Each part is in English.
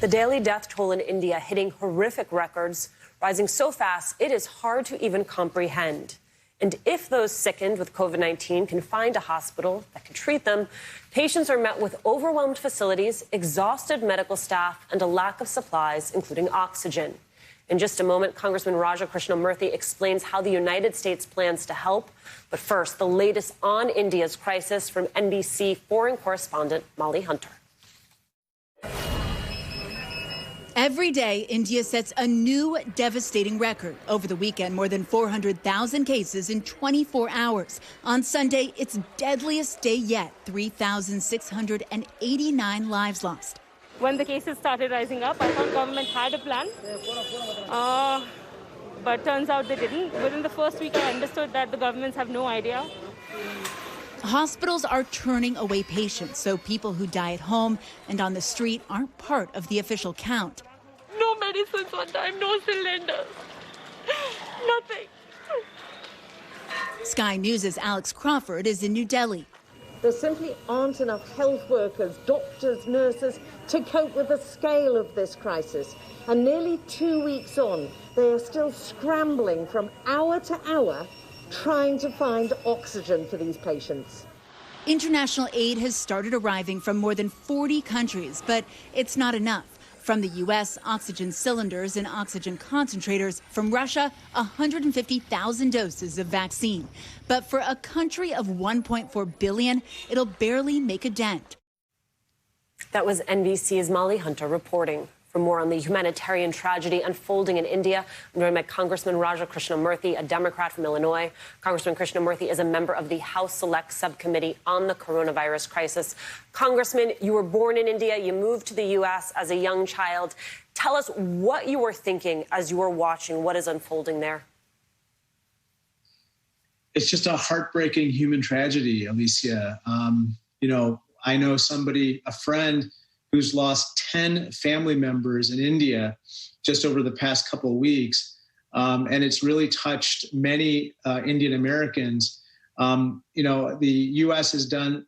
The daily death toll in India hitting horrific records, rising so fast it is hard to even comprehend. And if those sickened with COVID-19 can find a hospital that can treat them, patients are met with overwhelmed facilities, exhausted medical staff, and a lack of supplies, including oxygen. In just a moment, Congressman Krishnamoorthi explains how the United States plans to help. But first, the latest on India's crisis from NBC foreign correspondent Molly Hunter. Every day, India sets a new devastating record. Over the weekend, more than 400,000 cases in 24 hours. On Sunday, its deadliest day yet, 3,689 lives lost. When the cases started rising up, I thought government had a plan, but turns out they didn't. Within the first week, I understood that the governments have no idea. Hospitals are turning away patients, so people who die at home and on the street aren't part of the official count. No medicines on time, no cylinders, nothing. Sky News' Alex Crawford is in New Delhi. There simply aren't enough health workers, doctors, nurses to cope with the scale of this crisis. And nearly 2 weeks on, they are still scrambling from hour to hour, trying to find oxygen for these patients. International aid has started arriving from more than 40 countries, but it's not enough. From the U.S., oxygen cylinders and oxygen concentrators. From Russia, 150,000 doses of vaccine. But for a country of 1.4 billion, it'll barely make a dent. That was NBC's Molly Hunter reporting. For more on the humanitarian tragedy unfolding in India, I'm joined by Congressman Krishnamoorthi, a Democrat from Illinois. Congressman Krishnamoorthi is a member of the House Select Subcommittee on the coronavirus crisis. Congressman, you were born in India. You moved to the U.S. as a young child. Tell us what you were thinking as you were watching what is unfolding there. It's just a heartbreaking human tragedy, Alicia. I know somebody, a friend, who's lost 10 family members in India just over the past couple of weeks. And it's really touched many Indian Americans. The U.S. has done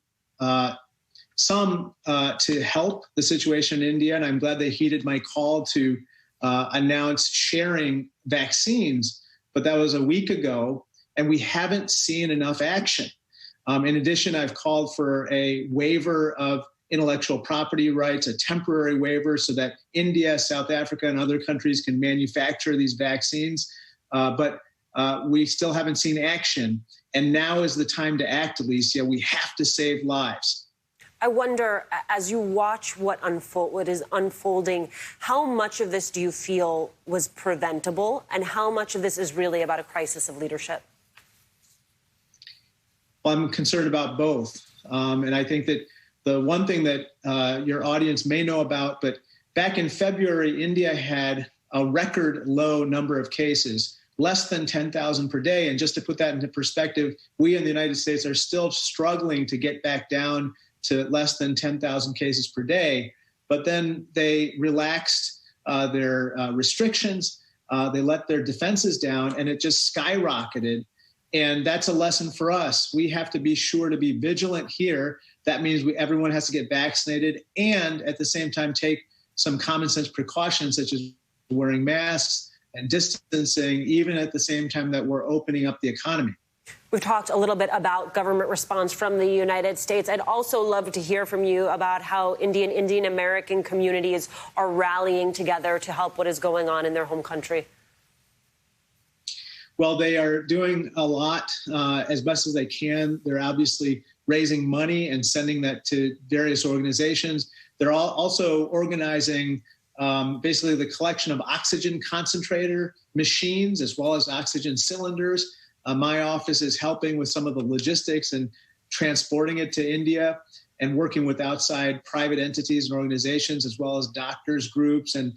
some to help the situation in India, and I'm glad they heeded my call to announce sharing vaccines. But that was a week ago, and we haven't seen enough action. In addition, I've called for a waiver of intellectual property rights, a temporary waiver so that India, South Africa, and other countries can manufacture these vaccines. But we still haven't seen action. And now is the time to act, Alicia. We have to save lives. I wonder, as you watch what is unfolding, how much of this do you feel was preventable, and how much of this is really about a crisis of leadership? Well, I'm concerned about both. And I think that the one thing that your audience may know about, but back in February, India had a record low number of cases, less than 10,000 per day. And just to put that into perspective, we in the United States are still struggling to get back down to less than 10,000 cases per day. But then they relaxed their restrictions. They let their defenses down, and it just skyrocketed. And that's a lesson for us. We have to be sure to be vigilant here. That means everyone has to get vaccinated and at the same time take some common sense precautions such as wearing masks and distancing, even at the same time that we're opening up the economy. We've talked a little bit about government response from the United States. I'd also love to hear from you about how Indian American communities are rallying together to help what is going on in their home country. Well, they are doing a lot as best as they can. They're obviously raising money and sending that to various organizations. They're also organizing basically the collection of oxygen concentrator machines as well as oxygen cylinders. My office is helping with some of the logistics and transporting it to India and working with outside private entities and organizations as well as doctors groups and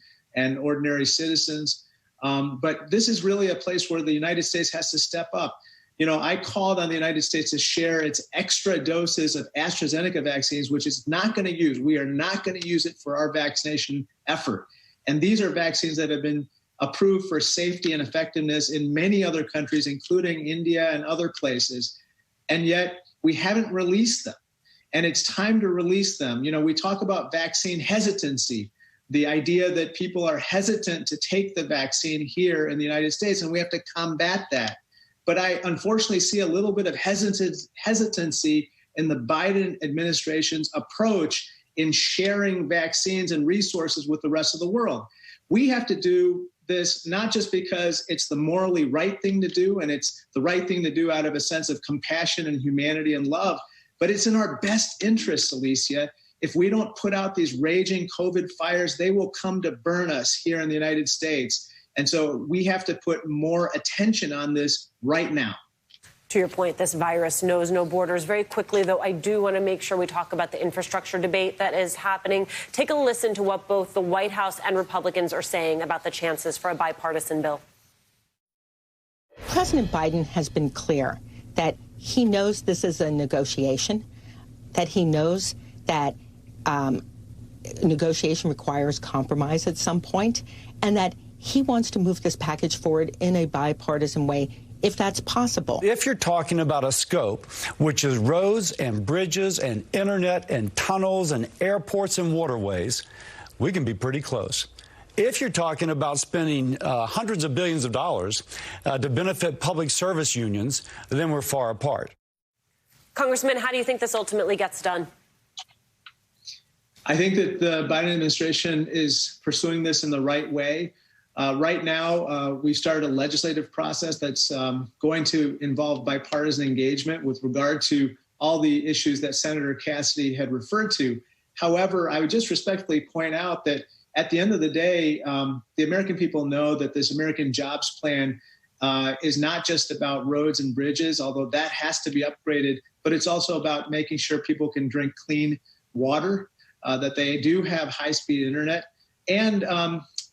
ordinary citizens. But this is really a place where the United States has to step up. I called on the United States to share its extra doses of AstraZeneca vaccines, which it's not going to use. We are not going to use it for our vaccination effort. And these are vaccines that have been approved for safety and effectiveness in many other countries, including India and other places. And yet we haven't released them. And it's time to release them. We talk about vaccine hesitancy. the idea that people are hesitant to take the vaccine here in the United States, and we have to combat that. But I unfortunately see a little bit of hesitancy in the Biden administration's approach in sharing vaccines and resources with the rest of the world. We have to do this not just because it's the morally right thing to do, and it's the right thing to do out of a sense of compassion and humanity and love, but it's in our best interest, Alicia. If we don't put out these raging COVID fires, they will come to burn us here in the United States. And so we have to put more attention on this right now. To your point, this virus knows no borders. Very quickly, though, I do want to make sure we talk about the infrastructure debate that is happening. Take a listen to what both the White House and Republicans are saying about the chances for a bipartisan bill. President Biden has been clear that he knows this is a negotiation, that he knows that negotiation requires compromise at some point, and that he wants to move this package forward in a bipartisan way, if that's possible. If you're talking about a scope, which is roads and bridges and internet and tunnels and airports and waterways, we can be pretty close. If you're talking about spending hundreds of billions of dollars to benefit public service unions, then we're far apart. Congressman, how do you think this ultimately gets done? I think that the Biden administration is pursuing this in the right way. Right now, we started a legislative process that's going to involve bipartisan engagement with regard to all the issues that Senator Cassidy had referred to. However, I would just respectfully point out that at the end of the day, the American people know that this American Jobs Plan is not just about roads and bridges, although that has to be upgraded, but it's also about making sure people can drink clean water, that they do have high-speed internet, and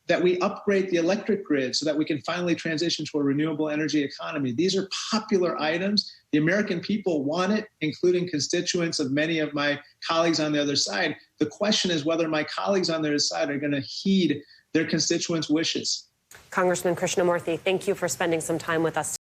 that we upgrade the electric grid so that we can finally transition to a renewable energy economy. These are popular items. The American people want it, including constituents of many of my colleagues on the other side. The question is whether my colleagues on the other side are going to heed their constituents' wishes. Congressman Krishnamoorthi, thank you for spending some time with us today.